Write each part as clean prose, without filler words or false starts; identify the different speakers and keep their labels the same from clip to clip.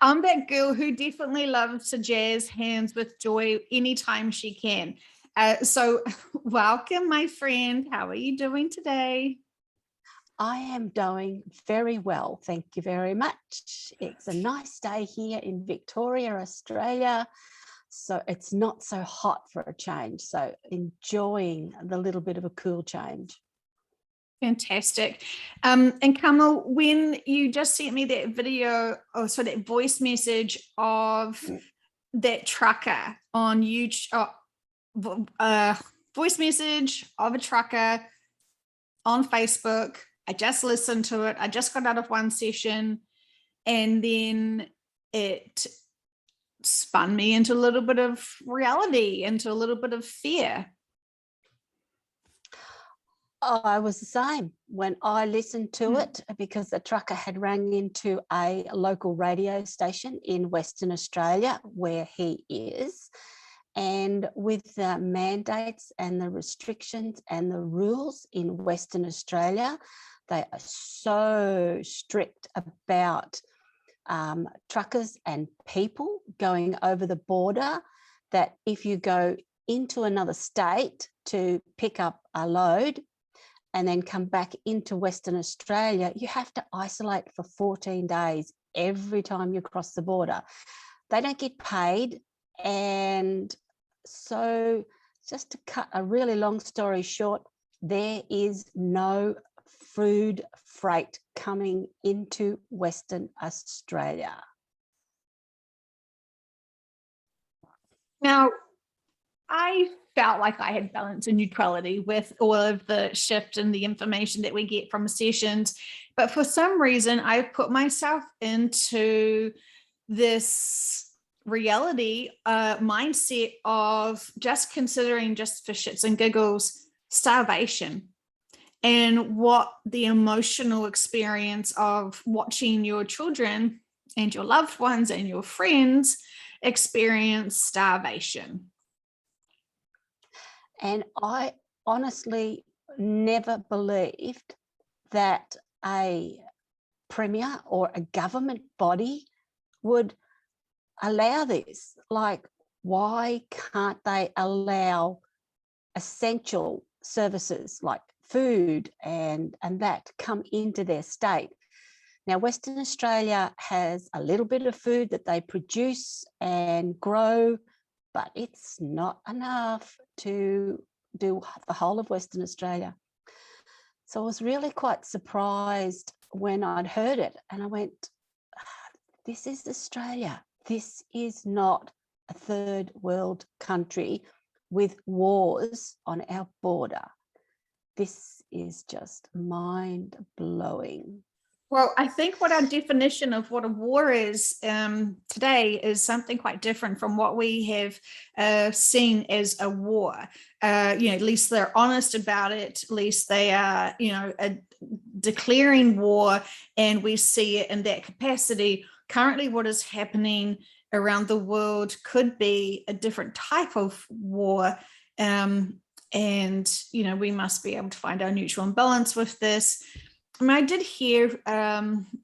Speaker 1: I'm that girl who definitely loves to jazz hands with joy anytime she can. So welcome, my friend. How are you doing today?
Speaker 2: I am doing very well. Thank you very much. It's a nice day here in Victoria, Australia. So it's not so hot for a change. So enjoying the little bit of a cool change.
Speaker 1: Fantastic. And Kamal, when you just sent me that video, or so that voice message of that trucker on YouTube, voice message of a trucker on Facebook, I just listened to it. I just got out of one session, and then it spun me into a little bit of reality, into a little bit of fear.
Speaker 2: Oh, I was the same when I listened to it, because the trucker had rang into a local radio station in Western Australia where he is. And with the mandates and the restrictions and the rules in Western Australia, they are so strict about truckers and people going over the border that if you go into another state to pick up a load and then come back into Western Australia, you have to isolate for 14 days every time you cross the border. They don't get paid. And so just to cut a really long story short, there is no food freight coming into Western Australia.
Speaker 1: Now, I felt like I had balance and neutrality with all of the shift and the information that we get from sessions. But for some reason, I put myself into this reality mindset of just considering, just for shits and giggles, starvation, and what the emotional experience of watching your children and your loved ones and your friends experience starvation.
Speaker 2: And I honestly never believed that a premier or a government body would allow this. Like, why can't they allow essential services like food and that come into their state? Now, Western Australia has a little bit of food that they produce and grow, but it's not enough to do the whole of Western Australia. So I was really quite surprised when I'd heard it, and I went, this is Australia. This is not a third world country with wars on our border. This is just mind-blowing.
Speaker 1: Well, I think what our definition of what a war is today is something quite different from what we have seen as a war. At least they're honest about it. At least they are, declaring war, and we see it in that capacity. Currently, what is happening around the world could be a different type of war. And, we must be able to find our neutral and balance with this. I did hear,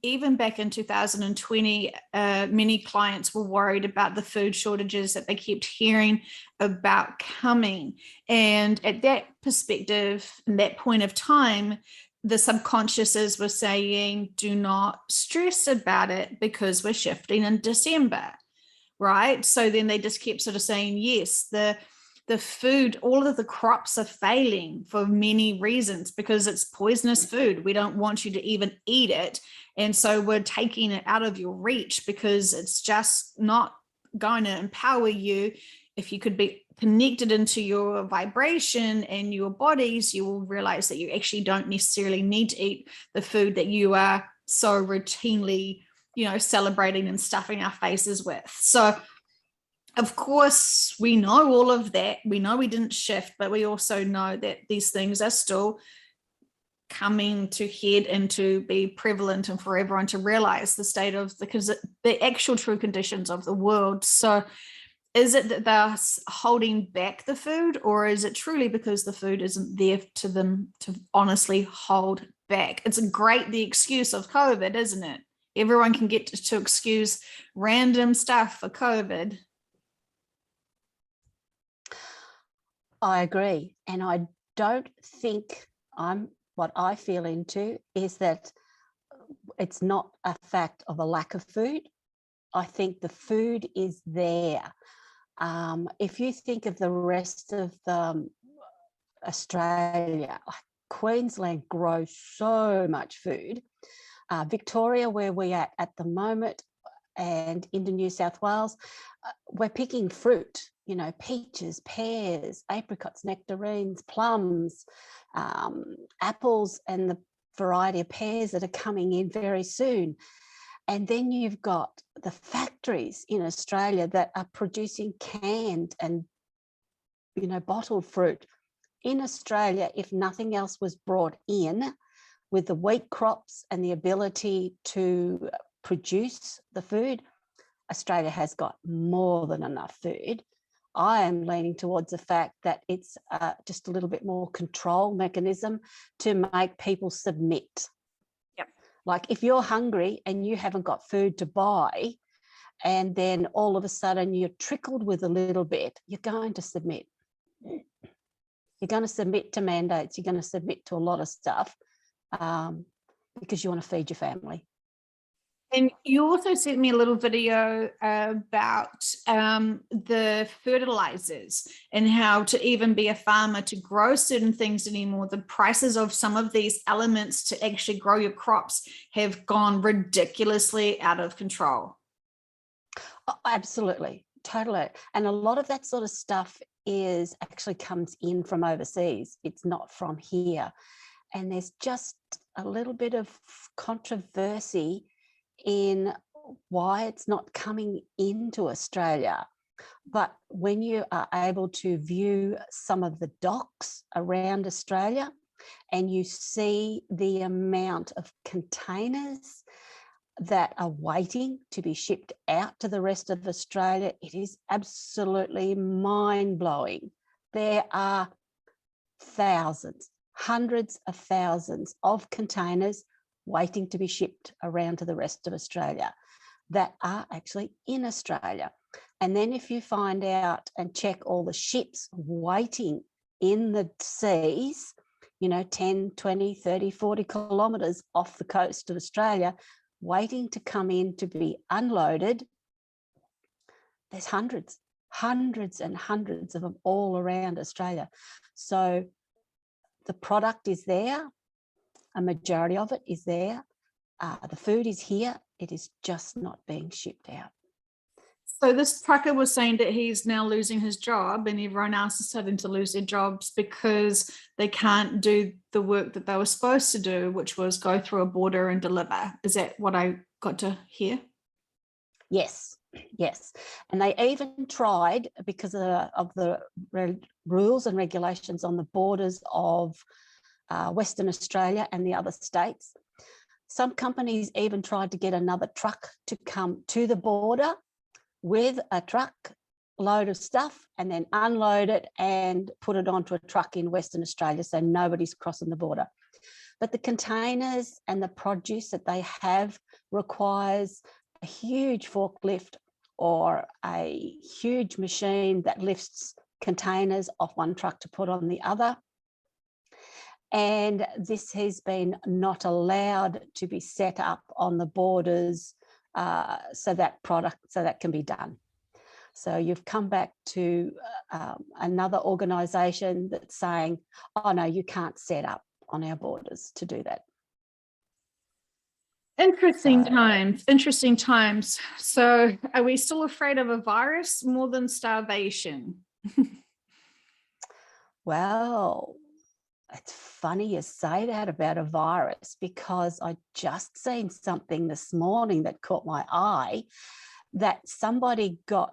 Speaker 1: even back in 2020, many clients were worried about the food shortages that they kept hearing about coming. And at that perspective, in that point of time, the subconsciouses were saying, do not stress about it because we're shifting in December, right? So then they just kept sort of saying, yes, the food, all of the crops are failing for many reasons because it's poisonous food. We don't want you to even eat it. And so we're taking it out of your reach because it's just not going to empower you. If you could be connected into your vibration and your bodies, you will realize that you actually don't necessarily need to eat the food that you are so routinely, celebrating and stuffing our faces with. So of course, we know all of that. We know we didn't shift, but we also know that these things are still coming to head and to be prevalent, and for everyone to realize the state of the actual true conditions of the world. So is it that they're holding back the food, or is it truly because the food isn't there to them to honestly hold back? It's the excuse of COVID, isn't it? everyone can get to excuse random stuff for COVID.
Speaker 2: I agree. And I don't think what I feel into is that it's not a fact of a lack of food. I think the food is there. If you think of the rest of Australia, Queensland grows so much food. Victoria, where we're at the moment, and into New South Wales, we're picking fruit, you know, peaches, pears, apricots, nectarines, plums, apples, and the variety of pears that are coming in very soon. And then you've got the factories in Australia that are producing canned and, you know, bottled fruit. In Australia, if nothing else was brought in, with the wheat crops and the ability to produce the food, Australia has got more than enough food. I am leaning towards the fact that it's just a little bit more control mechanism to make people submit.
Speaker 1: Yep.
Speaker 2: Like if you're hungry and you haven't got food to buy, and then all of a sudden you're trickled with a little bit, you're going to submit. You're going to submit to mandates. You're going to submit to a lot of stuff because you want to feed your family.
Speaker 1: And you also sent me a little video about the fertilizers and how to even be a farmer to grow certain things anymore. The prices of some of these elements to actually grow your crops have gone ridiculously out of control.
Speaker 2: Oh, absolutely, totally. And a lot of that sort of stuff actually comes in from overseas. It's not from here. And there's just a little bit of controversy in why it's not coming into Australia. But when you are able to view some of the docks around Australia and you see the amount of containers that are waiting to be shipped out to the rest of Australia, it is absolutely mind-blowing. There are thousands, hundreds of thousands of containers waiting to be shipped around to the rest of Australia that are actually in Australia. And then if you find out and check all the ships waiting in the seas, you know, 10, 20, 30, 40 kilometres off the coast of Australia, waiting to come in to be unloaded, there's hundreds and hundreds of them all around Australia. So the product is there. A majority of it is there. The food is here. It is just not being shipped out.
Speaker 1: So this trucker was saying that he's now losing his job and everyone else is starting to lose their jobs because they can't do the work that they were supposed to do, which was go through a border and deliver. Is that what I got to hear?
Speaker 2: Yes. And they even tried, because of the rules and regulations on the borders of Western Australia and the other states. Some companies even tried to get another truck to come to the border with a truck load of stuff and then unload it and put it onto a truck in Western Australia so nobody's crossing the border. But the containers and the produce that they have requires a huge forklift or a huge machine that lifts containers off one truck to put on the other. And this has been not allowed to be set up on the borders so that can be done. So you've come back to another organisation that's saying, oh no, you can't set up on our borders to do that.
Speaker 1: Interesting times. So are we still afraid of a virus more than starvation?
Speaker 2: Well, it's funny you say that about a virus, because I just seen something this morning that caught my eye, that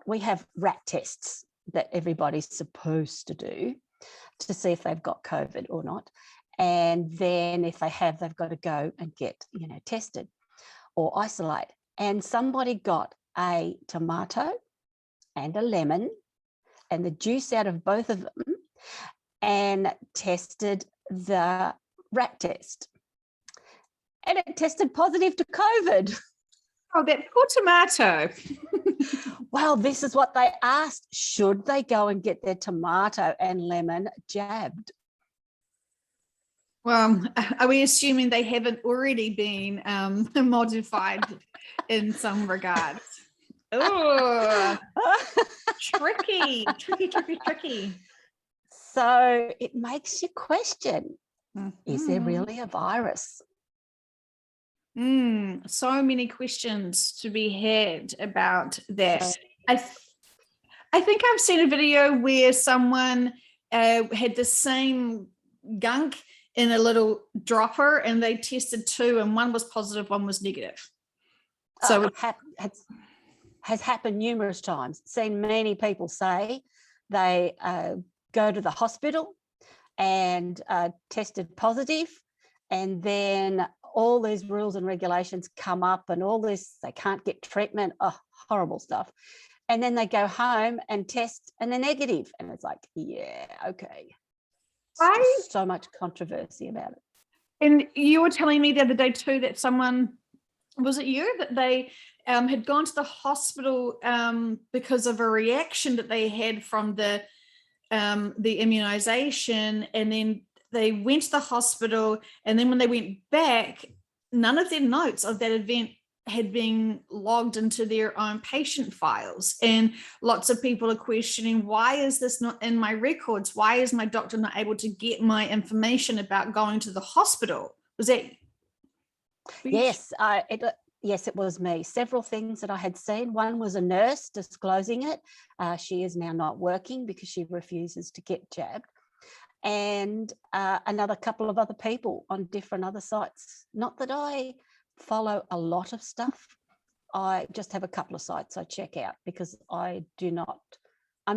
Speaker 2: we have rat tests that everybody's supposed to do to see if they've got COVID or not. And then if they have, they've got to go and get, tested or isolate. And somebody got a tomato and a lemon and the juice out of both of them and tested the rat test. And it tested positive to COVID.
Speaker 1: Oh, that poor tomato.
Speaker 2: Well, this is what they asked. Should they go and get their tomato and lemon jabbed?
Speaker 1: Well, are we assuming they haven't already been modified in some regards? Oh, tricky.
Speaker 2: So it makes you question, is there
Speaker 1: Mhm.
Speaker 2: really a virus?
Speaker 1: So many questions to be had about that.
Speaker 2: So,
Speaker 1: I, th- I think I've seen a video where someone had the same gunk in a little dropper and they tested two and one was positive, one was negative. So
Speaker 2: has happened numerous times. Seen many people say they go to the hospital and tested positive, and then all these rules and regulations come up and all this, they can't get treatment, horrible stuff. And then they go home and test and they're negative. And it's like, yeah, okay. Just so much controversy about it.
Speaker 1: And you were telling me the other day too that someone, was it you, that they had gone to the hospital because of a reaction that they had from the immunization, and then they went to the hospital, and then when they went back, none of their notes of that event had been logged into their own patient files. And lots of people are questioning, why is this not in my records? Why is my doctor not able to get my information about going to the hospital? Was that?
Speaker 2: Yes, yes, it was me. Several things that I had seen. One was a nurse disclosing it. She is now not working because she refuses to get jabbed. And another couple of other people on different other sites. Not that I follow a lot of stuff. I just have a couple of sites I check out because I'm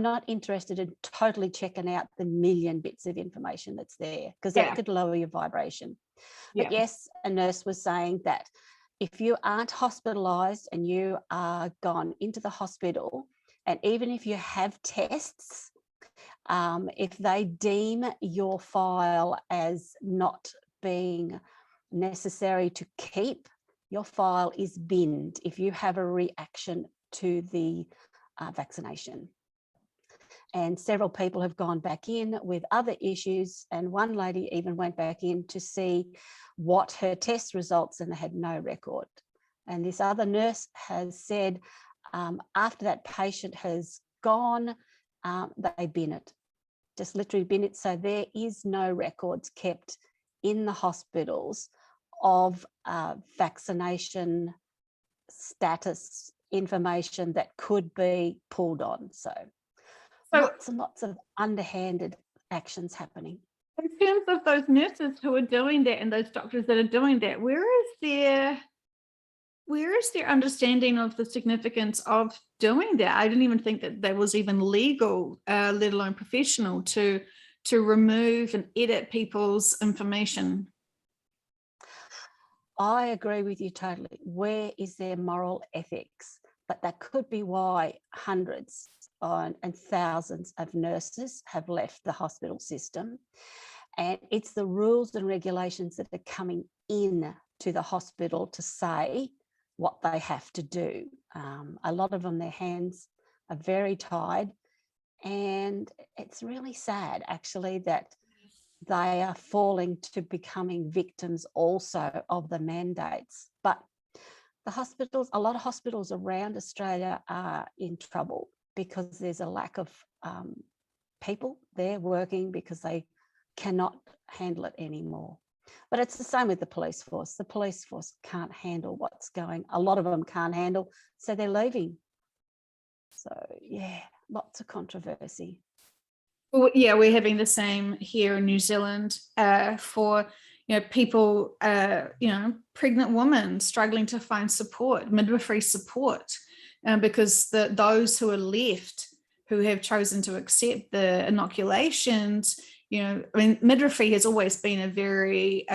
Speaker 2: not interested in totally checking out the million bits of information that's there, because that could lower your vibration. But yes, a nurse was saying that if you aren't hospitalized and you are gone into the hospital, and even if you have tests, if they deem your file as not being necessary to keep, your file is binned if you have a reaction to the vaccination. And several people have gone back in with other issues, and one lady even went back in to see what her test results, and they had no record. And this other nurse has said after that patient has gone, they bin it, just literally bin it. So there is no records kept in the hospitals of vaccination status information that could be pulled on. So lots and lots of underhanded actions happening.
Speaker 1: In terms of those nurses who are doing that and those doctors that are doing that, where is their understanding of the significance of doing that? I didn't even think that was even legal, let alone professional, to remove and edit people's information.
Speaker 2: I agree with you totally. Where is their moral ethics? But that could be why hundreds and thousands of nurses have left the hospital system. And it's the rules and regulations that are coming in to the hospital to say what they have to do. A lot of them, their hands are very tied. And it's really sad, actually, that they are falling to becoming victims also of the mandates. But the hospitals, a lot of hospitals around Australia are in trouble because there's a lack of people there working because they cannot handle it anymore. But it's the same with the police force. The police force can't handle what's going. A lot of them can't handle, so they're leaving. So yeah, lots of controversy.
Speaker 1: Well, yeah, we're having the same here in New Zealand for people, pregnant women struggling to find support, midwifery support, because those who are left who have chosen to accept the inoculations, midwifery has always been a very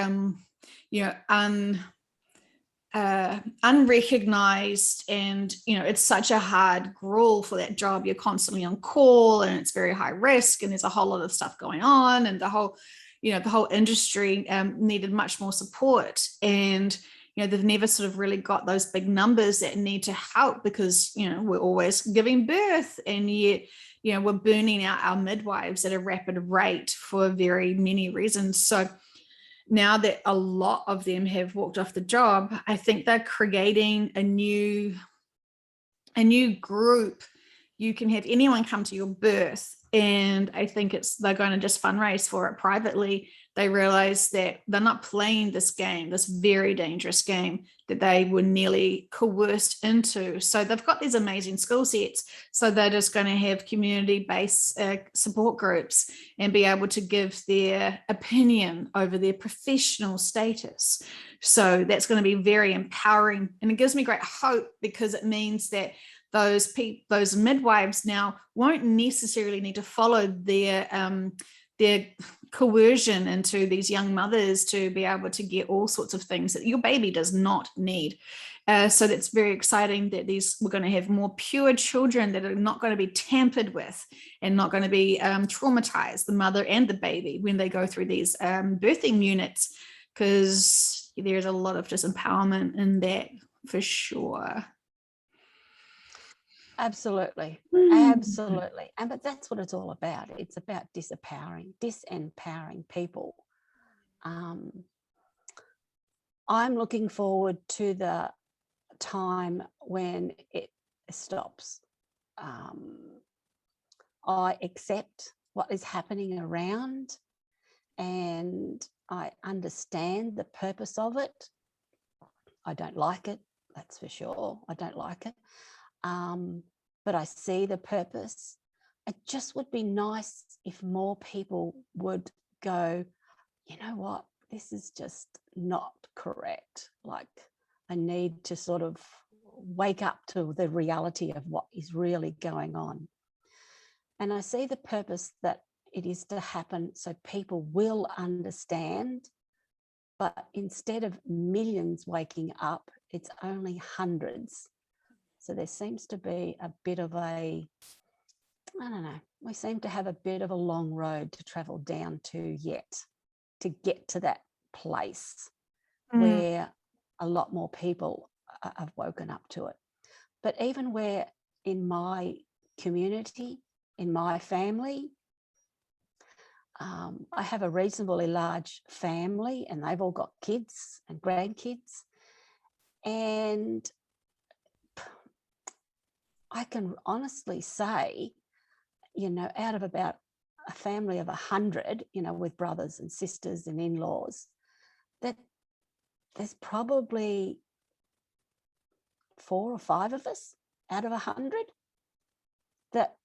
Speaker 1: unrecognized, and it's such a hard gruel for that job. You're constantly on call and it's very high risk, and there's a whole lot of stuff going on, and the whole industry needed much more support. And they've never sort of really got those big numbers that need to help, because, we're always giving birth, and yet, we're burning out our midwives at a rapid rate for very many reasons. So now that a lot of them have walked off the job, I think they're creating a new group. You can have anyone come to your birth, and I think they're going to just fundraise for it privately. They realize that they're not playing this game, this very dangerous game that they were nearly coerced into. So they've got these amazing skill sets. So they're just going to have community-based support groups and be able to give their opinion over their professional status. So that's going to be very empowering. And it gives me great hope, because it means that those midwives now won't necessarily need to follow their coercion into these young mothers to be able to get all sorts of things that your baby does not need. So that's very exciting, that we're going to have more pure children that are not going to be tampered with and not going to be traumatized, the mother and the baby, when they go through these birthing units, because there's a lot of disempowerment in that, for sure.
Speaker 2: Absolutely. Absolutely. But that's what it's all about. It's about disempowering people. I'm looking forward to the time when it stops. I accept what is happening around, and I understand the purpose of it. I don't like it, that's for sure. I don't like it. But I see the purpose. It just would be nice if more people would go, you know what, this is just not correct. Like, I need to sort of wake up to the reality of what is really going on. And I see the purpose that it is to happen so people will understand. But instead of millions waking up, it's only hundreds. So there seems to be a bit of I don't know, we seem to have a bit of a long road to travel down to yet, to get to that place where a lot more people have woken up to it. But even where in my community, in my family, I have a reasonably large family, and they've all got kids and grandkids. And I can honestly say, out of about a family of 100, with brothers and sisters and in-laws, that there's probably 4 or 5 of us out of 100 that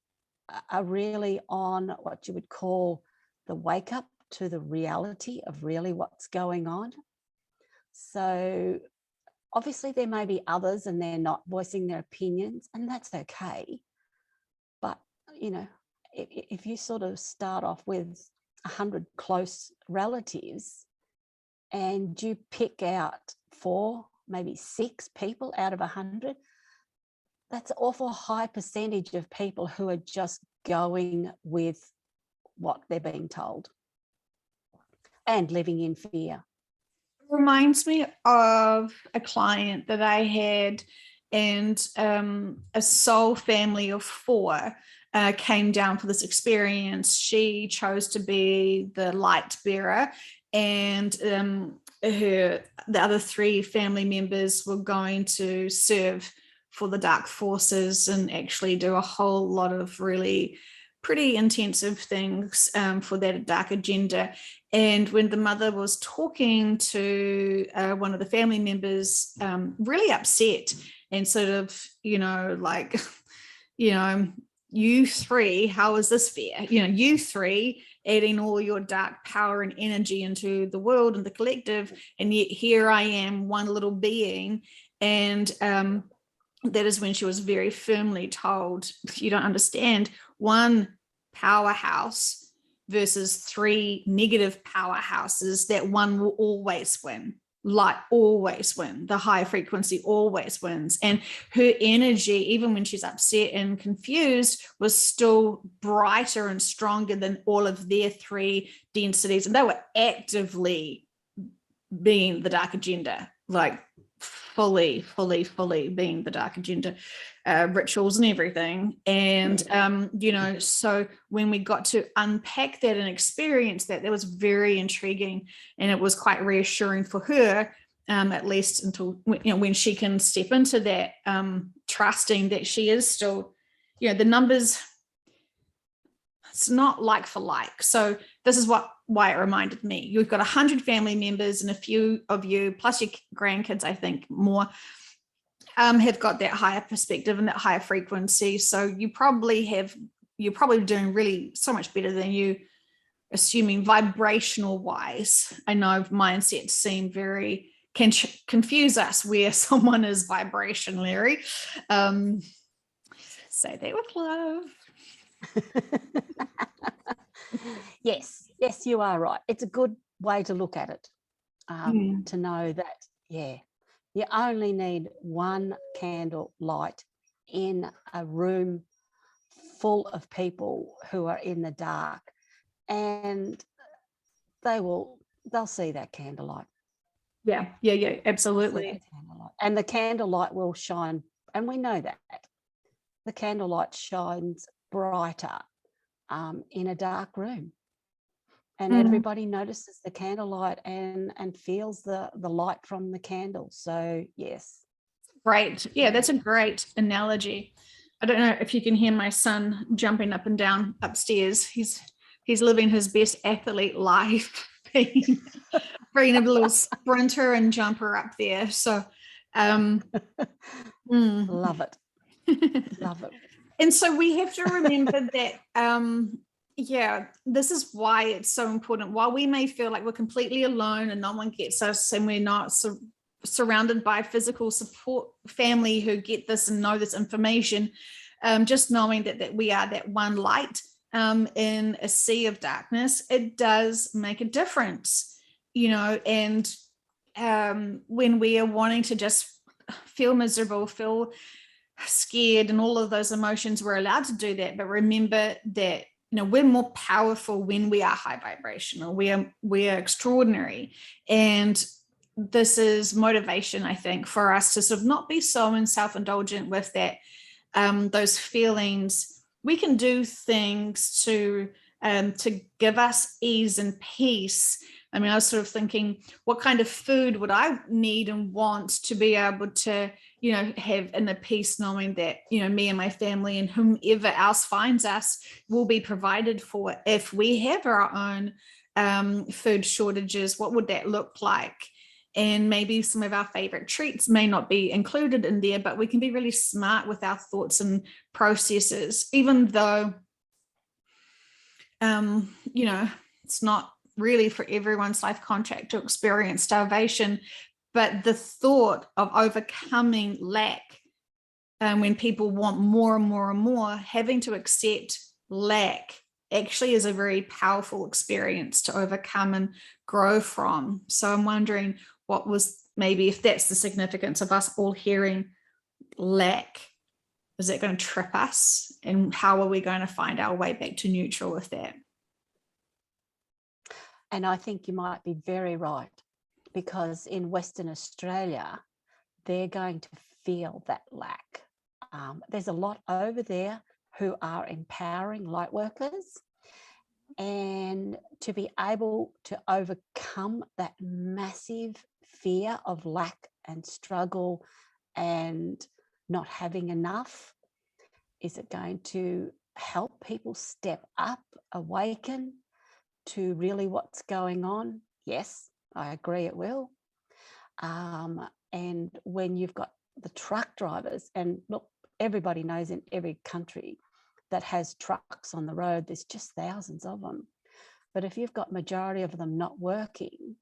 Speaker 2: are really on what you would call the wake up to the reality of really what's going on. So obviously there may be others and they're not voicing their opinions, and that's okay. But, if you sort of start off with 100 close relatives and you pick out 4, maybe 6 people out of 100, that's an awful high percentage of people who are just going with what they're being told and living in fear.
Speaker 1: Reminds me of a client that I had, and a soul family of 4 came down for this experience. She chose to be the light bearer, and the other 3 family members were going to serve for the dark forces and actually do a whole lot of really pretty intensive things for that dark agenda. And when the mother was talking to one of the family members, really upset and sort of, you 3, how is this fair? You 3 adding all your dark power and energy into the world and the collective, and yet here I am, one little being. And that is when she was very firmly told, you don't understand, 1 powerhouse versus 3 negative powerhouses, that one will always win. Light always win. The high frequency always wins. And her energy, even when she's upset and confused, was still brighter and stronger than all of their 3 densities. And they were actively being the dark agenda, like fully being the dark agenda rituals and everything. And, so when we got to unpack that and experience that, that was very intriguing, and it was quite reassuring for her, at least until, when she can step into that, trusting that she is still, the numbers, it's not like for like. So this is why it reminded me. You've got 100 family members, and a few of you, plus your grandkids, I think more, have got that higher perspective and that higher frequency. So you're probably doing really so much better than you assuming vibrational wise. I know mindsets seem can confuse us where someone is vibration, Larry. Say that with love.
Speaker 2: Yes, you are right. It's a good way to look at it, to know that, you only need one candle light in a room full of people who are in the dark, and they'll see that candlelight.
Speaker 1: Yeah, absolutely.
Speaker 2: And the candlelight will shine, and we know that the candlelight shines brighter in a dark room, and everybody notices the candlelight and feels the light from the candle. So yes.
Speaker 1: Right. Yeah, that's a great analogy. I don't know if you can hear my son jumping up and down upstairs. He's living his best athlete life, being a little sprinter and jumper up there. So
Speaker 2: love it. Love it.
Speaker 1: And so we have to remember that this is why it's so important. While we may feel like we're completely alone and no one gets us, and we're not surrounded by physical support family who get this and know this information, just knowing that we are that one light in a sea of darkness, it does make a difference, and when we are wanting to just feel miserable, feel scared, and all of those emotions, we're allowed to do that. But remember that we're more powerful when we are high vibrational. We are extraordinary, and this is motivation, I think, for us to sort of not be so self-indulgent with that, those feelings. We can do things to give us ease and peace. I mean, I was sort of thinking, what kind of food would I need and want to be able to, have in the peace, knowing that, me and my family and whomever else finds us will be provided for. If we have our own food shortages, what would that look like? And maybe some of our favorite treats may not be included in there, but we can be really smart with our thoughts and processes, even though, it's not really for everyone's life contract to experience starvation. But the thought of overcoming lack, when people want more and more and more, having to accept lack actually is a very powerful experience to overcome and grow from. So I'm wondering, what was, maybe if that's the significance of us all hearing lack, is that going to trip us? And how are we going to find our way back to neutral with that?
Speaker 2: And I think you might be very right, because in Western Australia, they're going to feel that lack. There's a lot over there who are empowering light workers, and to be able to overcome that massive fear of lack and struggle and not having enough, is it going to help people step up, awaken to really what's going on? Yes, I agree it will. And when you've got the truck drivers, and look, everybody knows in every country that has trucks on the road, there's just thousands of them. But if you've got majority of them not working,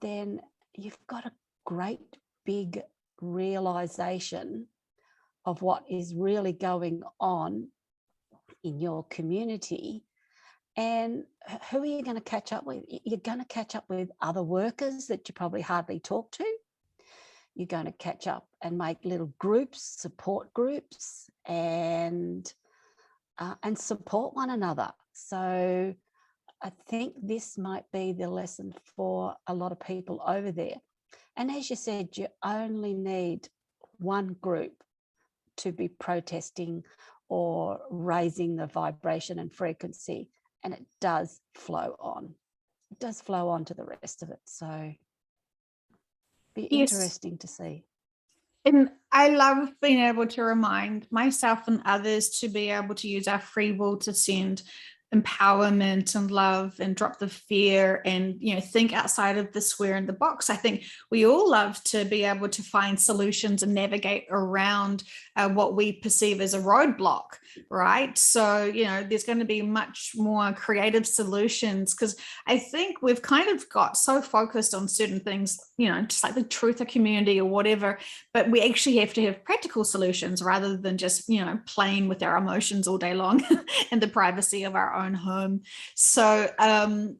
Speaker 2: then you've got a great big realization of what is really going on in your community. And who are you going to catch up with? You're going to catch up with other workers that you probably hardly talk to. You're going to catch up and make little groups, support groups, and support one another. So I think this might be the lesson for a lot of people over there. And as you said, you only need one group to be protesting or raising the vibration and frequency, and it does flow on. It does flow on to the rest of it. So be
Speaker 1: Yes.
Speaker 2: interesting to see.
Speaker 1: And I love being able to remind myself and others to be able to use our free will to send empowerment and love and drop the fear and, you know, think outside of the square in the box. I think we all love to be able to find solutions and navigate around what we perceive as a roadblock, right? So, you know, there's going to be much more creative solutions, because I think we've kind of got so focused on certain things, you know, just like the truth of community or whatever, but we actually have to have practical solutions rather than just, you know, playing with our emotions all day long in the privacy of our own home. So,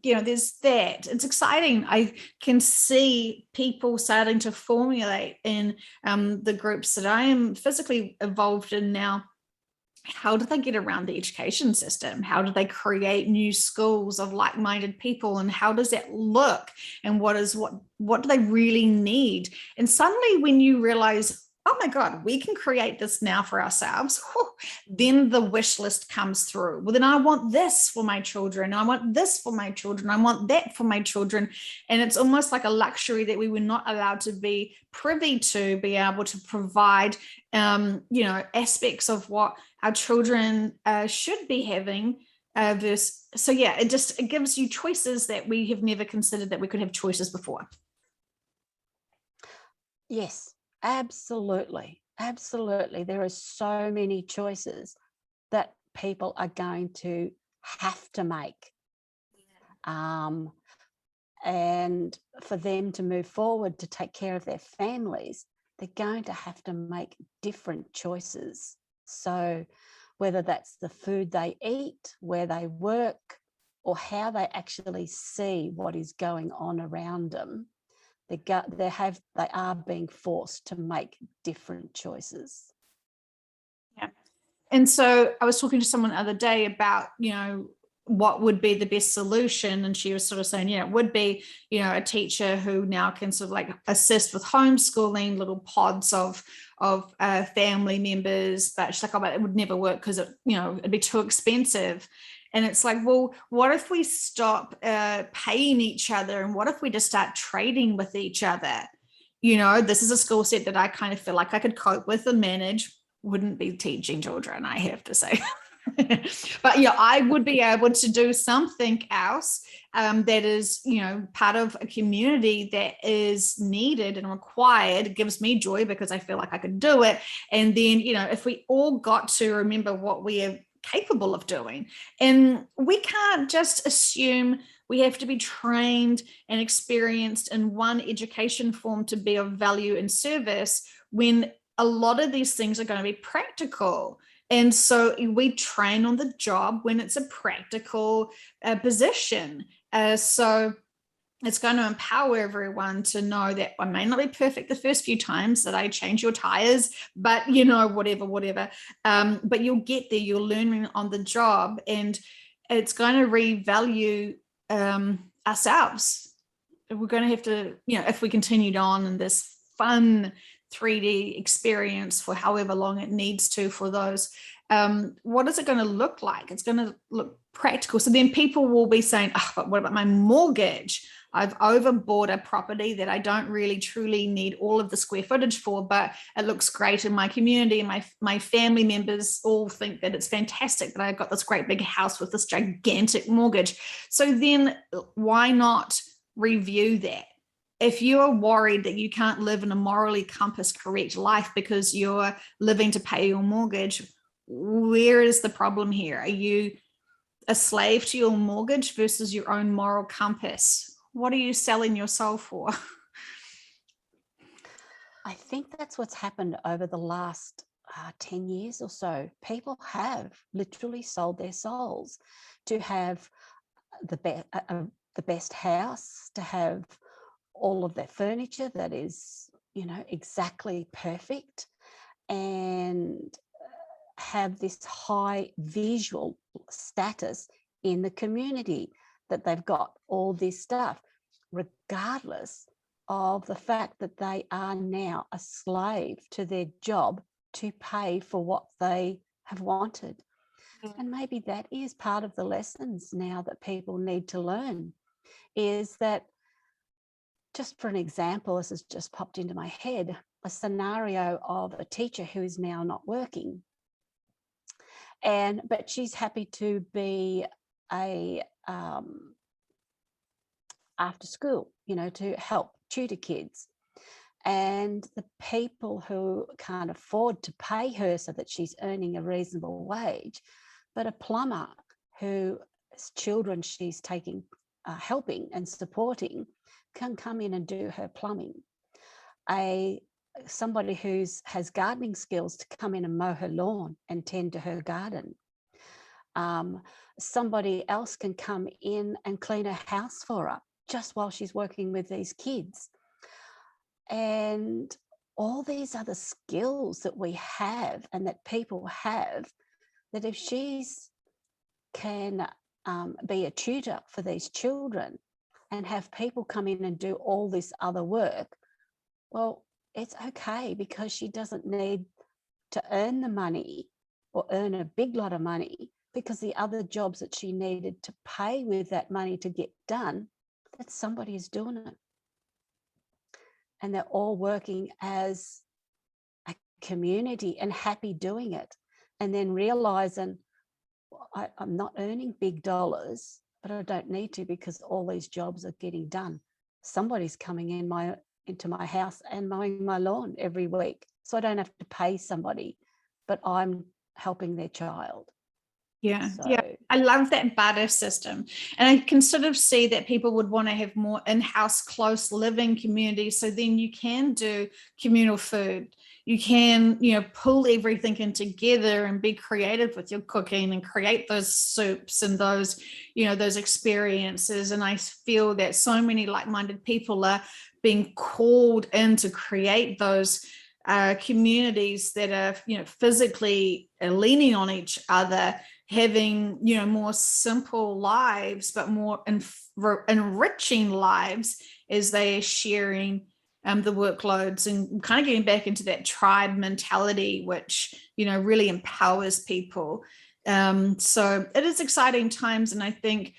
Speaker 1: you know, there's that. It's exciting. I can see people starting to formulate in the groups that I am physically involved in now. How do they get around the education system? How do they create new schools of like-minded people? And how does that look? And what do they really need? And suddenly when you realize, oh my God, we can create this now for ourselves, then the wish list comes through. Well, then I want this for my children. I want this for my children. I want that for my children. And it's almost like a luxury that we were not allowed to be privy to, be able to provide, you know, aspects of what our children should be having. So yeah, it gives you choices that we have never considered that we could have choices before.
Speaker 2: Yes, absolutely. Absolutely. There are so many choices that people are going to have to make. And for them to move forward to take care of their families, they're going to have to make different choices. So whether that's the food they eat, where they work, or how they actually see what is going on around them, they are being forced to make different choices.
Speaker 1: Yeah. And so I was talking to someone the other day about, you know, what would be the best solution, and she was sort of saying, yeah, it would be, you know, a teacher who now can sort of like assist with homeschooling little pods of family members, but she's like, oh, but it would never work because it, you know, it'd be too expensive. And it's like, well, what if we stop paying each other, and what if we just start trading with each other? You know, this is a skill set that I kind of feel like I could cope with and manage. Wouldn't be teaching children, I have to say. But yeah, I would be able to do something else that is, you know, part of a community that is needed and required. It gives me joy because I feel like I could do it. And then, you know, if we all got to remember what we are capable of doing, and we can't just assume we have to be trained and experienced in one education form to be of value and service, when a lot of these things are going to be practical. And so we train on the job when it's a practical position. So it's going to empower everyone to know that I may not be perfect the first few times that I change your tires, but, you know, whatever. But you'll get there, you're learning on the job, and it's going to revalue ourselves. We're going to have to, you know, if we continued on in this fun 3D experience for however long it needs to for those, what is it going to look like? It's going to look practical. So then people will be saying, oh, but what about my mortgage? I've overbought a property that I don't really truly need all of the square footage for, but it looks great in my community, and my family members all think that it's fantastic that I've got this great big house with this gigantic mortgage. So then why not review that? If you're worried that you can't live in a morally compass correct life because you're living to pay your mortgage, where is the problem here? Are you a slave to your mortgage versus your own moral compass? What are you selling your soul for?
Speaker 2: I think that's what's happened over the last 10 years or so. People have literally sold their souls to have the best house, to have all of their furniture that is, you know, exactly perfect, and have this high visual status in the community that they've got all this stuff, regardless of the fact that they are now a slave to their job to pay for what they have wanted. And maybe that is part of the lessons now that people need to learn, is that, just for an example, this has just popped into my head, a scenario of a teacher who is now not working. But she's happy to be a after school, to help tutor kids. And the people who can't afford to pay her so that she's earning a reasonable wage, but a plumber whose children she's taking, helping and supporting, can come in and do her plumbing. Somebody who has gardening skills to come in and mow her lawn and tend to her garden. Somebody else can come in and clean her house for her just while she's working with these kids. And all these other skills that we have and that people have, that if she's can be a tutor for these children and have people come in and do all this other work, well, it's okay, because she doesn't need to earn the money or earn a big lot of money, because the other jobs that she needed to pay with that money to get done, that somebody is doing it. And they're all working as a community and happy doing it. And then realizing, I'm not earning big dollars, but I don't need to, because all these jobs are getting done. Somebody's coming into my house and mowing my lawn every week, so I don't have to pay somebody, but I'm helping their child.
Speaker 1: Yeah. I love that barter system. And I can sort of see that people would want to have more in-house, close living communities. So then you can do communal food. You can, pull everything in together and be creative with your cooking and create those soups and those, those experiences. And I feel that so many like-minded people are being called in to create those communities that are, physically leaning on each other, having, more simple lives, but more enriching lives as they are sharing the workloads, and kind of getting back into that tribe mentality, which, really empowers people. So it is exciting times. And I think,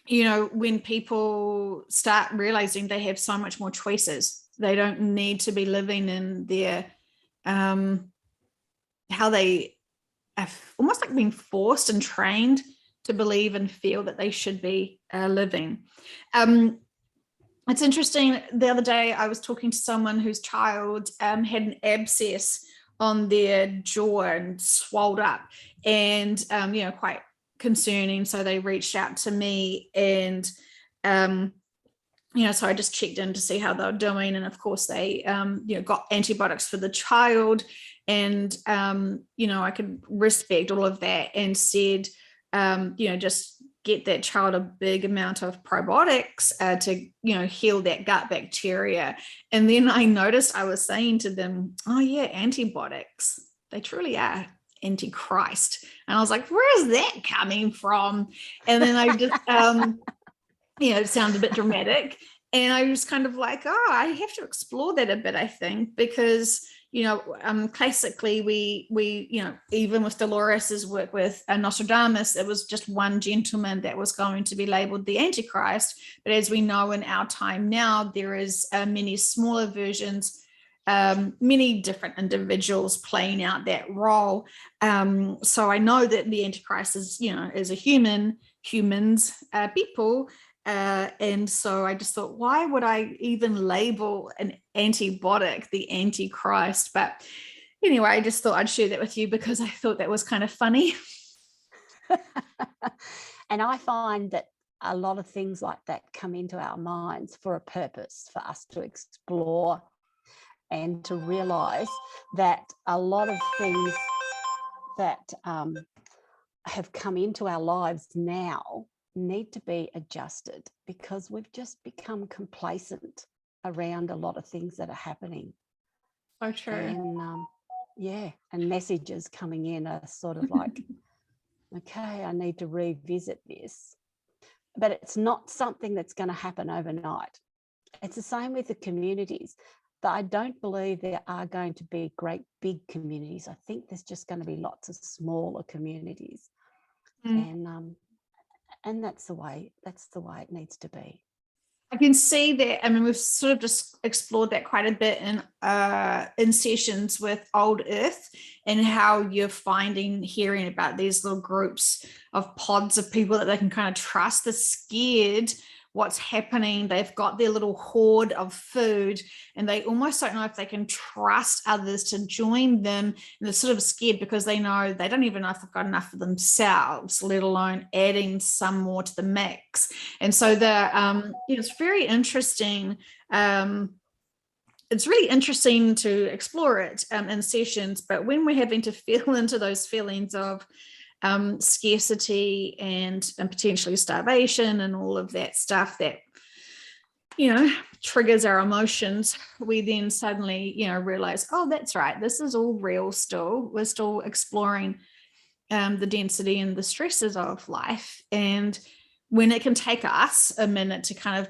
Speaker 1: when people start realizing they have so much more choices, they don't need to be living in their, how they almost like being forced and trained to believe and feel that they should be living. It's interesting. The other day I was talking to someone whose child had an abscess on their jaw and swelled up, and quite concerning. So they reached out to me, and so I just checked in to see how they were doing. And of course they got antibiotics for the child. And, I could respect all of that, and said, just get that child a big amount of probiotics to, heal that gut bacteria. And then I noticed I was saying to them, oh yeah, antibiotics, they truly are antichrist. And I was like, where is that coming from? And then I just, it sounded a bit dramatic. And I was kind of like, I have to explore that a bit, I think, because, classically we, even with Dolores's work with Nostradamus, it was just one gentleman that was going to be labeled the Antichrist. But as we know in our time now, there is many smaller versions, many different individuals playing out that role. So I know that the Antichrist is, is a humans, people. And so I just thought, why would I even label an antibiotic the Antichrist? But anyway, I just thought I'd share that with you because I thought that was kind of funny.
Speaker 2: And I find that a lot of things like that come into our minds for a purpose, for us to explore and to realize that a lot of things that have come into our lives now need to be adjusted, because we've just become complacent around a lot of things that are happening.
Speaker 1: So true.
Speaker 2: And and messages coming in are sort of like, okay, I need to revisit this. but it's not something that's going to happen overnight. It's the same with the communities. But I don't believe there are going to be great big communities. I think there's just going to be lots of smaller communities, and that's the way it needs to be.
Speaker 1: I can see that. I mean, we've sort of just explored that quite a bit in sessions with Old Earth, and how you're hearing about these little groups of pods of people that they can kind of trust. They're scared what's happening. They've got their little hoard of food, and they almost don't know if they can trust others to join them. And they're sort of scared because they know they don't even know if they've got enough for themselves, let alone adding some more to the mix. And so it's very interesting. It's really interesting to explore it in sessions, but when we're having to feel into those feelings of scarcity and potentially starvation and all of that stuff that triggers our emotions, we then suddenly realize, oh, that's right, this is all real still. We're still exploring the density and the stresses of life. And when it can take us a minute to kind of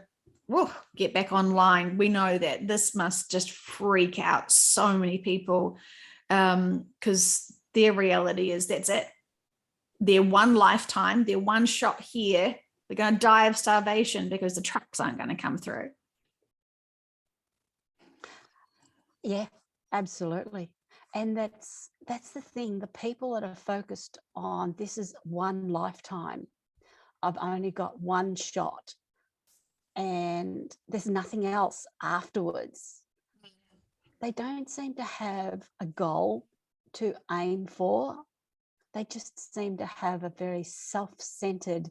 Speaker 1: get back online, we know that this must just freak out so many people, because their reality is that's it. Their one lifetime, their one shot here, they're going to die of starvation because the trucks aren't going to come through.
Speaker 2: Yeah, absolutely. And that's the thing. The people that are focused on this is one lifetime. I've only got one shot, and there's nothing else afterwards. They don't seem to have a goal to aim for. They just seem to have a very self-centered,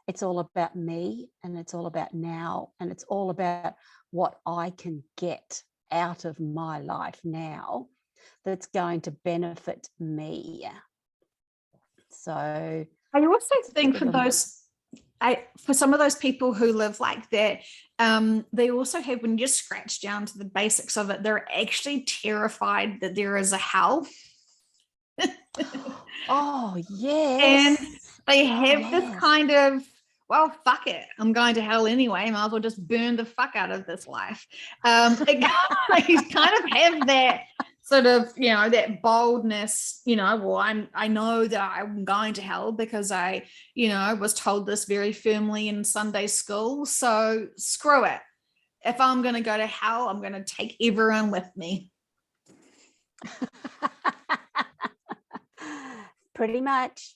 Speaker 2: it's all about me, and it's all about now, and it's all about what I can get out of my life now that's going to benefit me. So
Speaker 1: I also think for some of those people who live like that, they also have, when you just scratch down to the basics of it, they're actually terrified that there is a hell.
Speaker 2: Oh, yes.
Speaker 1: And they have this kind of, well, fuck it, I'm going to hell anyway, might as well just burn the fuck out of this life. They kind of have that sort of, that boldness, well, I know that I'm going to hell because I was told this very firmly in Sunday school, so screw it. If I'm going to go to hell, I'm going to take everyone with me.
Speaker 2: Pretty much.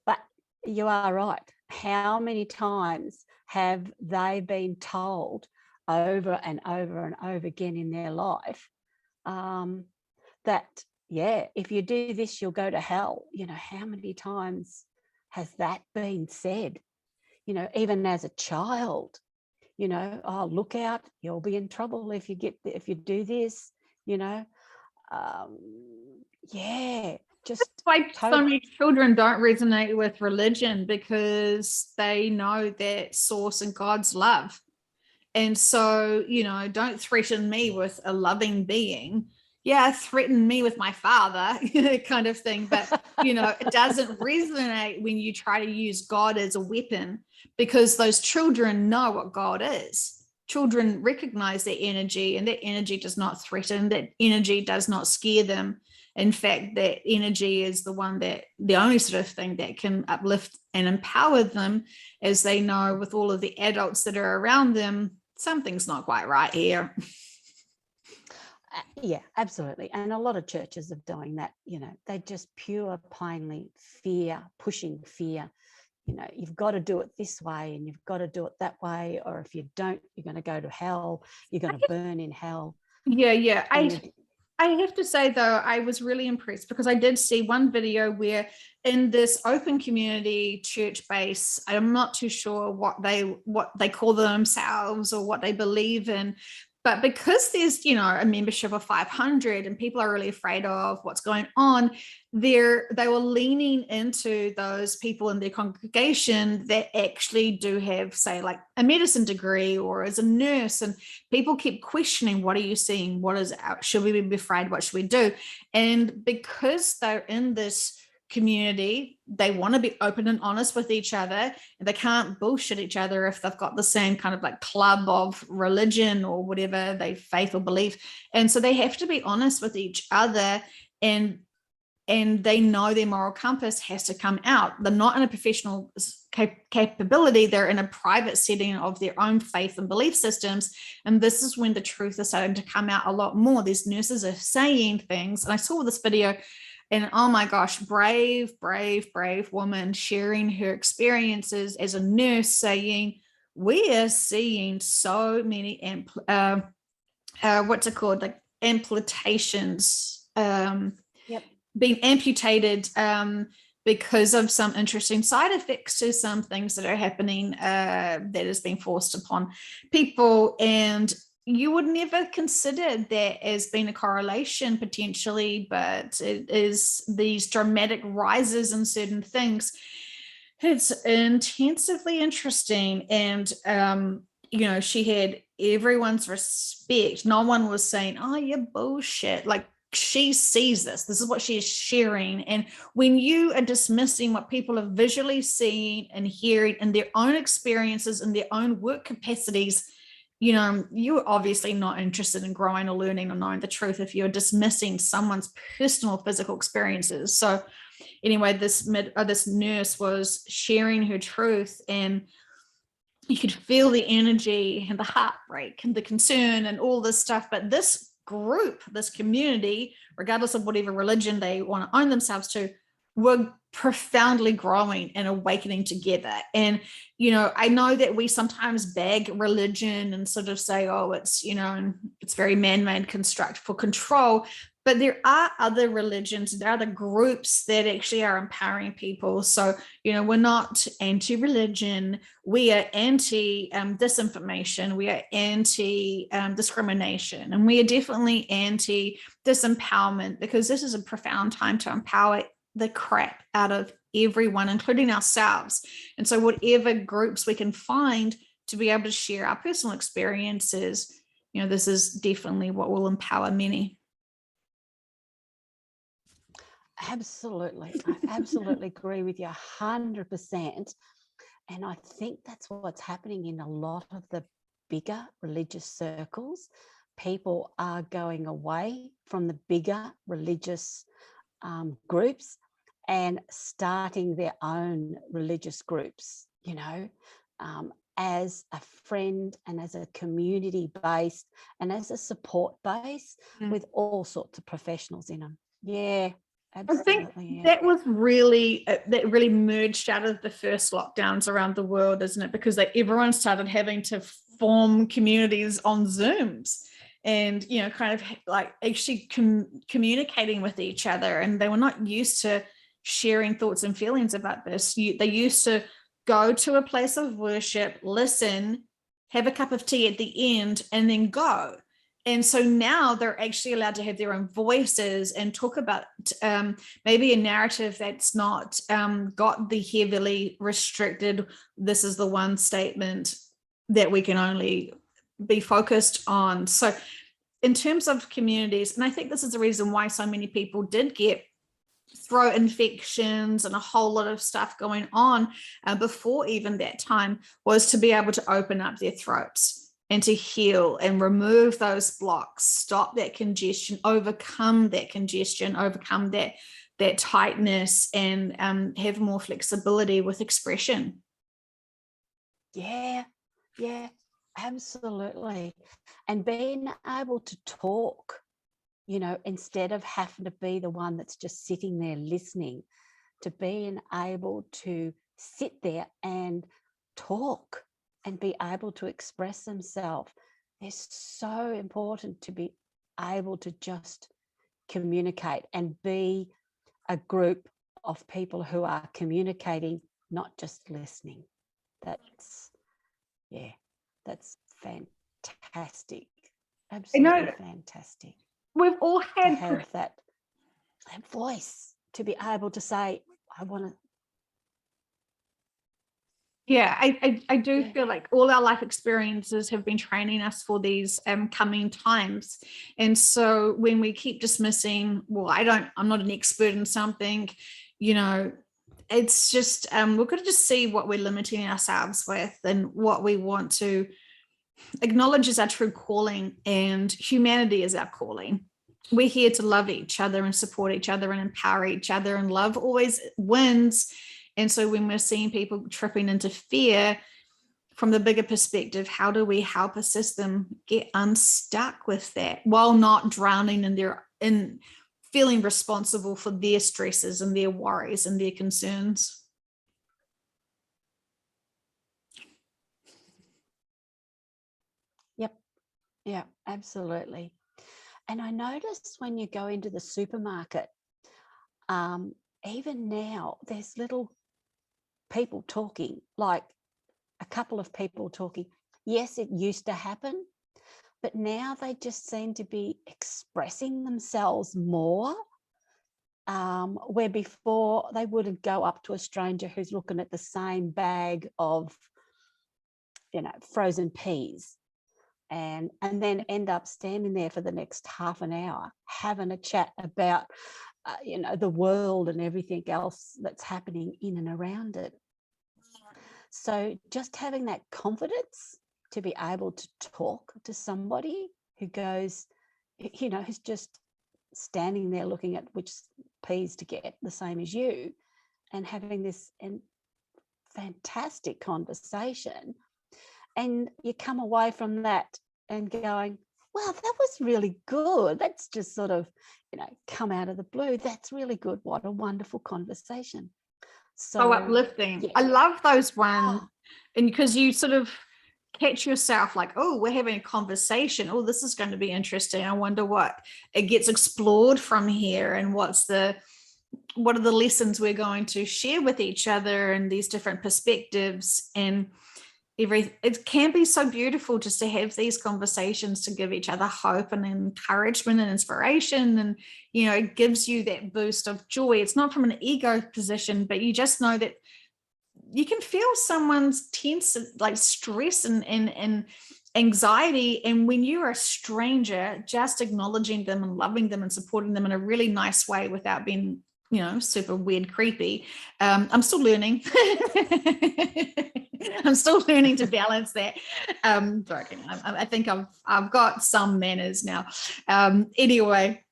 Speaker 2: But you are right. How many times have they been told over and over and over again in their life that, if you do this, you'll go to hell? How many times has that been said? Even as a child, oh, look out, you'll be in trouble if you do this, just
Speaker 1: like so many children don't resonate with religion because they know that source and God's love. And so, don't threaten me with a loving being. Yeah, threaten me with my father, kind of thing. But, it doesn't resonate when you try to use God as a weapon, because those children know what God is. Children recognize their energy, and that energy does not threaten, that energy does not scare them. In fact, that energy is the only sort of thing that can uplift and empower them, as they know with all of the adults that are around them, something's not quite right here.
Speaker 2: Yeah, absolutely. And a lot of churches are doing that. They just pure, plainly pushing fear. You've got to do it this way, and you've got to do it that way, or if you don't, you're going to go to hell. You're going to burn in hell.
Speaker 1: Yeah. I have to say, though, I was really impressed because I did see one video where in this open community church base, I'm not too sure what they call themselves or what they believe in, but because there's, a membership of 500 and people are really afraid of what's going on, they were leaning into those people in their congregation that actually do have, say, like a medicine degree or as a nurse, and people keep questioning, what are you seeing? Should we be afraid? What should we do? And because they're in this community. They want to be open and honest with each other, and they can't bullshit each other if they've got the same kind of like club of religion or whatever they faith or belief. And so they have to be honest with each other, and they know their moral compass has to come out. They're not in a professional capability, they're in a private setting of their own faith and belief systems. And this is when the truth is starting to come out a lot more. These nurses are saying things, and I saw this video, and oh my gosh, brave woman sharing her experiences as a nurse, saying, we are seeing so many what's it called, like amputations,
Speaker 2: Yep.
Speaker 1: being amputated because of some interesting side effects to some things that are happening that is being forced upon people. And you would never consider that as being a correlation potentially, but it is these dramatic rises in certain things. It's intensively interesting. And you know, she had everyone's respect. No one was saying, oh, you're bullshit. Like, she sees this is what she is sharing. And when you are dismissing what people are visually seeing and hearing in their own experiences and their own work capacities, you know, you're obviously not interested in growing or learning or knowing the truth if you're dismissing someone's personal physical experiences. So anyway, this nurse was sharing her truth, and you could feel the energy and the heartbreak and the concern and all this stuff. But this group, this community, regardless of whatever religion they want to own themselves to, were profoundly growing and awakening together. And, you know, I know that we sometimes bag religion and sort of say, oh, it's, you know, it's very man-made construct for control. But there are other religions, there are other groups that actually are empowering people. So, you know, we're not anti-religion, we are anti-disinformation, we are anti-discrimination, and we are definitely anti-disempowerment, because this is a profound time to empower the crap out of everyone, including ourselves. And so whatever groups we can find to be able to share our personal experiences, you know, this is definitely what will empower many.
Speaker 2: Absolutely. I absolutely agree with you 100%. And I think that's what's happening in a lot of the bigger religious circles. People are going away from the bigger religious groups and starting their own religious groups, you know, as a friend and as a community based and as a support base with all sorts of professionals in them. Yeah. Absolutely,
Speaker 1: I think that was really, that really merged out of the first lockdowns around the world, isn't it? Because everyone started having to form communities on Zooms and, you know, kind of like actually communicating with each other. And they were not used to sharing thoughts and feelings about this. They used to go to a place of worship, listen, have a cup of tea at the end, and then go. And so now they're actually allowed to have their own voices and talk about maybe a narrative that's not got the heavily restricted, this is the one statement that we can only be focused on. So in terms of communities, and I think this is the reason why so many people did get throat infections and a whole lot of stuff going on before even that time, was to be able to open up their throats and to heal and remove those blocks, stop that congestion, overcome that tightness, and have more flexibility with expression.
Speaker 2: Yeah, absolutely. And being able to talk, you know, instead of having to be the one that's just sitting there listening, to being able to sit there and talk and be able to express themselves. It's so important to be able to just communicate and be a group of people who are communicating, not just listening. That's fantastic. Absolutely fantastic.
Speaker 1: We've all had
Speaker 2: to have that voice, to be able to say, I want to.
Speaker 1: Yeah, I do feel like all our life experiences have been training us for these coming times. And so when we keep dismissing, well, I'm not an expert in something, It's just we've got to just see what we're limiting ourselves with and what we want to acknowledge as our true calling, and humanity is our calling. We're here to love each other and support each other and empower each other, and love always wins. And so when we're seeing people tripping into fear, from the bigger perspective, how do we help assist them get unstuck with that while not drowning in feeling responsible for their stresses and their worries and their concerns?
Speaker 2: Yep. Yeah, absolutely. And I noticed when you go into the supermarket, even now, there's little people talking, like a couple of people talking. Yes, it used to happen, but now they just seem to be expressing themselves more, where before they wouldn't go up to a stranger who's looking at the same bag of, frozen peas, and then end up standing there for the next half an hour having a chat about the world and everything else that's happening in and around it. So just having that confidence to be able to talk to somebody who goes, who's just standing there looking at which peas to get, the same as you, and having this fantastic conversation. And you come away from that and going, wow, that was really good. That's just sort of, come out of the blue. That's really good. What a wonderful conversation. So
Speaker 1: uplifting.
Speaker 2: yeah.
Speaker 1: I love those ones. And because you sort of catch yourself like, oh, we're having a conversation. Oh, this is going to be interesting. I wonder what it gets explored from here, and what are the lessons we're going to share with each other, and these different perspectives. And it can be so beautiful just to have these conversations, to give each other hope and encouragement and inspiration. And it gives you that boost of joy. It's not from an ego position, but you just know that you can feel someone's tense, like stress and anxiety, and when you're a stranger, just acknowledging them and loving them and supporting them in a really nice way without being super weird, creepy. I'm still learning. I'm still learning to balance that. I think I've got some manners now. Anyway,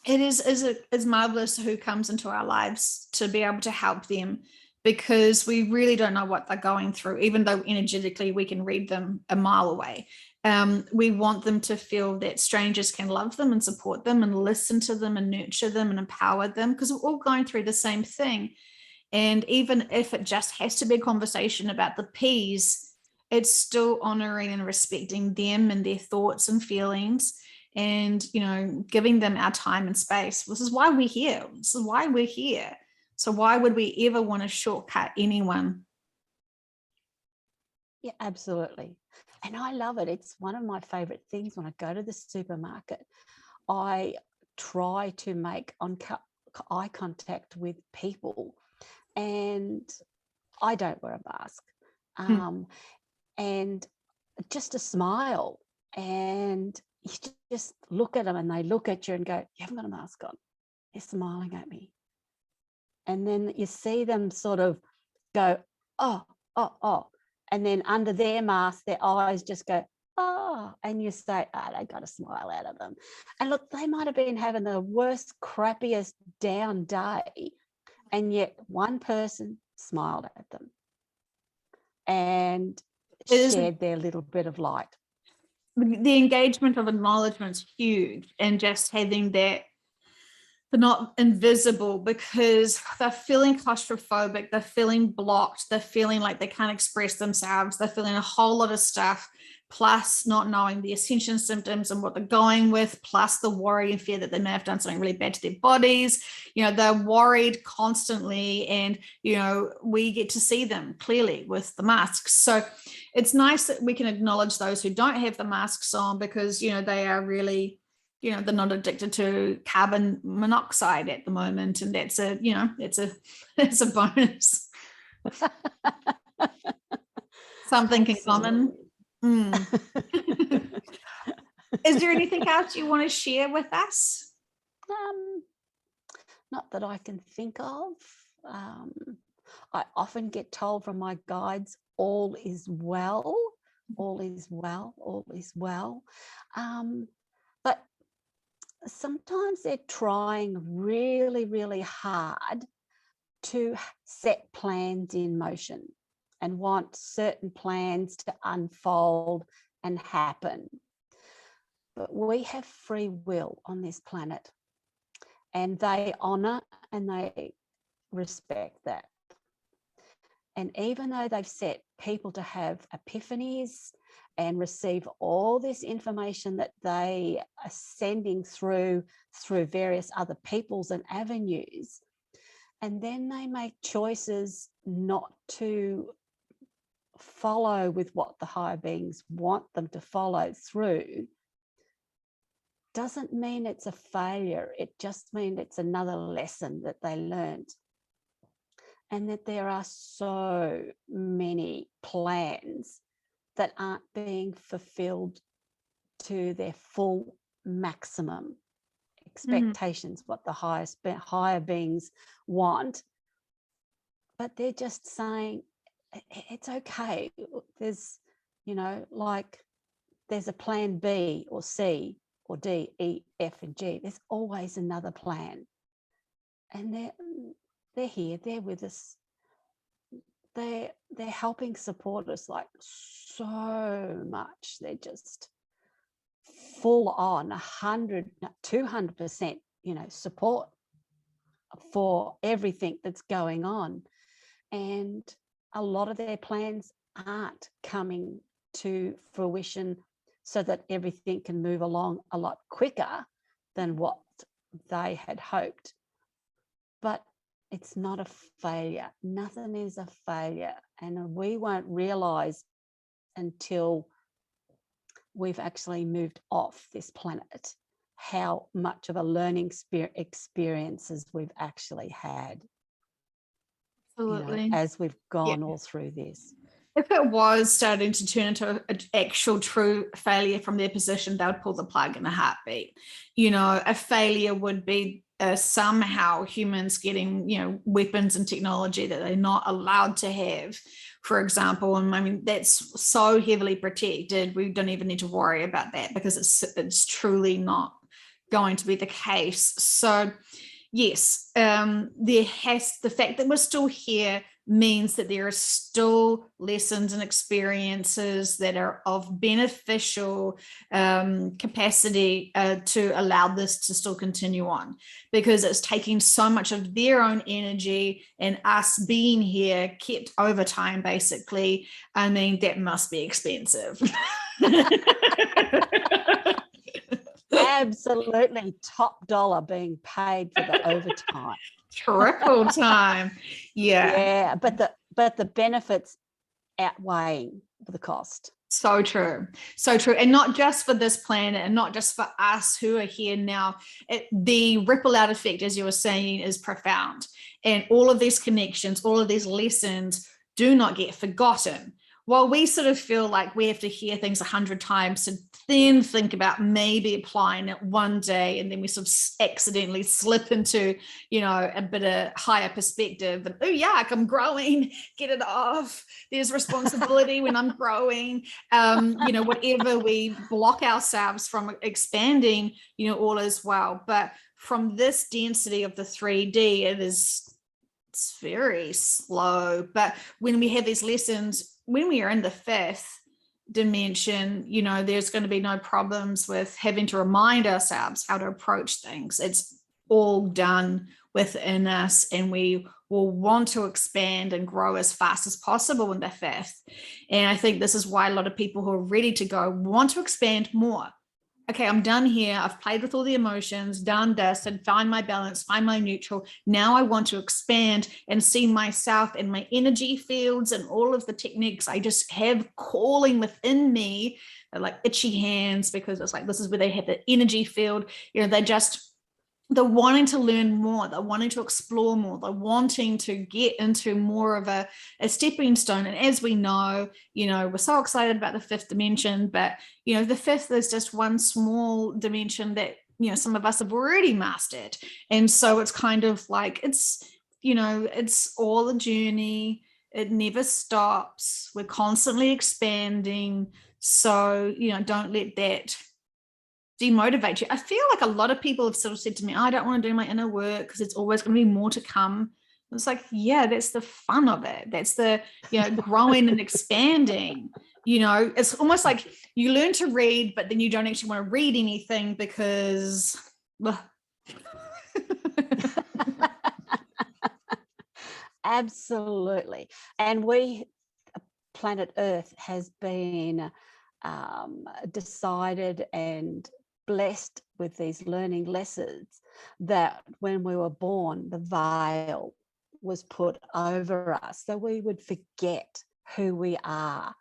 Speaker 1: it is marvelous who comes into our lives to be able to help them, because we really don't know what they're going through, even though energetically we can read them a mile away. We want them to feel that strangers can love them and support them and listen to them and nurture them and empower them, because we're all going through the same thing. And even if it just has to be a conversation about the peas, it's still honoring and respecting them and their thoughts and feelings, and giving them our time and space. This is why we're here. This is why we're here. So why would we ever want to shortcut anyone?
Speaker 2: Yeah, absolutely. And I love it. It's one of my favorite things when I go to the supermarket. I try to make eye contact with people, and I don't wear a mask. And just a smile, and you just look at them and they look at you and go, you haven't got a mask on. They're smiling at me. And then you see them sort of go, oh. And then under their mask, their eyes just go, oh. And you say, they got a smile out of them. And look, they might have been having the worst, crappiest down day, and yet one person smiled at them and shared their little bit of light.
Speaker 1: The engagement of acknowledgement is huge, and just having that, they're not invisible, because they're feeling claustrophobic, they're feeling blocked, they're feeling like they can't express themselves, they're feeling a whole lot of stuff, plus not knowing the ascension symptoms and what they're going with, plus the worry and fear that they may have done something really bad to their bodies. They're worried constantly, and we get to see them clearly with the masks. So it's nice that we can acknowledge those who don't have the masks on, because they are really, they're not addicted to carbon monoxide at the moment, and that's it's a bonus. Something in common. Is there anything else you want to share with us?
Speaker 2: not that I can think of. I often get told from my guides, all is well, all is well, all is well. But sometimes they're trying really, really hard to set plans in motion and want certain plans to unfold and happen. But we have free will on this planet, and they honor and they respect that. And even though they've set people to have epiphanies and receive all this information that they are sending through various other peoples and avenues, and then they make choices not to follow with what the higher beings want them to follow through, doesn't mean it's a failure. It just means it's another lesson that they learned. And that there are so many plans that aren't being fulfilled to their full maximum expectations, what the higher beings want. But they're just saying, it's okay. There's, like there's a plan B or C or D, E, F, and G. There's always another plan. And they're here, they're with us. They're helping support us like so much. They're just full on 100, 200%, support for everything that's going on. And a lot of their plans aren't coming to fruition so that everything can move along a lot quicker than what they had hoped. But it's not a failure. Nothing is a failure. And we won't realize until we've actually moved off this planet how much of a learning experiences we've actually had.
Speaker 1: Absolutely.
Speaker 2: As we've gone all through this.
Speaker 1: If it was starting to turn into an actual true failure from their position, they would pull the plug in a heartbeat. A failure would be somehow humans getting, weapons and technology that they're not allowed to have, for example. And I mean, that's so heavily protected. We don't even need to worry about that because it's truly not going to be the case. So yes, the fact that we're still here means that there are still lessons and experiences that are of beneficial capacity to allow this to still continue on, because it's taking so much of their own energy, and us being here kept over time, basically. I mean, that must be expensive.
Speaker 2: Absolutely, top dollar being paid for the overtime.
Speaker 1: Triple time.
Speaker 2: Yeah, but the benefits outweighing the cost.
Speaker 1: So true. So true. And not just for this planet and not just for us who are here now. The ripple out effect, as you were saying, is profound. And all of these connections, all of these lessons do not get forgotten. While we sort of feel like we have to hear things 100 times to then think about maybe applying it one day, and then we sort of accidentally slip into, a bit of higher perspective. And, oh, yuck, I'm growing, get it off. There's responsibility when I'm growing. Whatever we block ourselves from expanding, all is well. But from this density of the 3D, it's very slow. But when we have these lessons, when we are in the fifth dimension, there's going to be no problems with having to remind ourselves how to approach things. It's all done within us, and we will want to expand and grow as fast as possible in the fifth. And I think this is why a lot of people who are ready to go want to expand more. Okay, I'm done here. I've played with all the emotions, done this, and find my balance, find my neutral. Now I want to expand and see myself and my energy fields and all of the techniques I just have calling within me. They're like itchy hands, because it's like, this is where they have the energy field. They're wanting to learn more. They're wanting to explore more. They're wanting to get into more of a stepping stone. And as we know, we're so excited about the fifth dimension, but, the fifth is just one small dimension that some of us have already mastered. And so it's kind of like, it's all a journey. It never stops. We're constantly expanding. So, don't let that demotivate you. I feel like a lot of people have sort of said to me, I don't want to do my inner work because it's always going to be more to come. It's like, yeah, that's the fun of it. That's the, growing and expanding. It's almost like you learn to read, but then you don't actually want to read anything because, well.
Speaker 2: Absolutely. And planet Earth has been decided and blessed with these learning lessons that when we were born, the veil was put over us, so we would forget who we are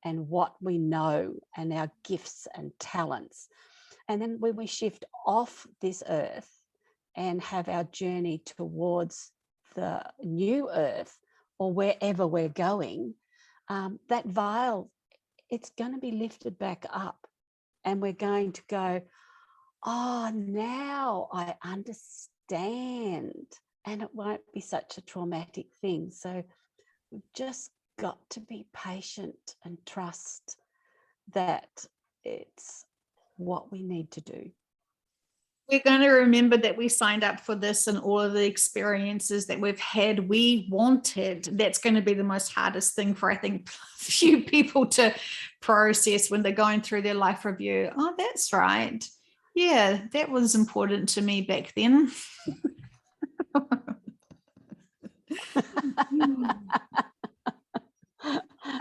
Speaker 2: and what we know and our gifts and talents. And then when we shift off this earth and have our journey towards the new earth or wherever we're going, that veil, it's going to be lifted back up, and we're going to go, oh, now I understand, and it won't be such a traumatic thing. So we've just got to be patient and trust that it's what we need to do.
Speaker 1: We're going to remember that we signed up for this, and all of the experiences that we've had, we wanted. That's going to be the most hardest thing for, I think, few people to process when they're going through their life review. Oh, that's right. Yeah, that was important to me back then.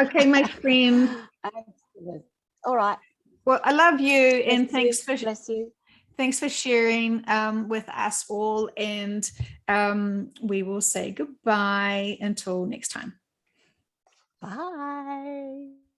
Speaker 1: Okay, my friend.
Speaker 2: Excellent. All right.
Speaker 1: Well, I love you, and
Speaker 2: bless you.
Speaker 1: Thanks for sharing with us all, and we will say goodbye until next time.
Speaker 2: Bye.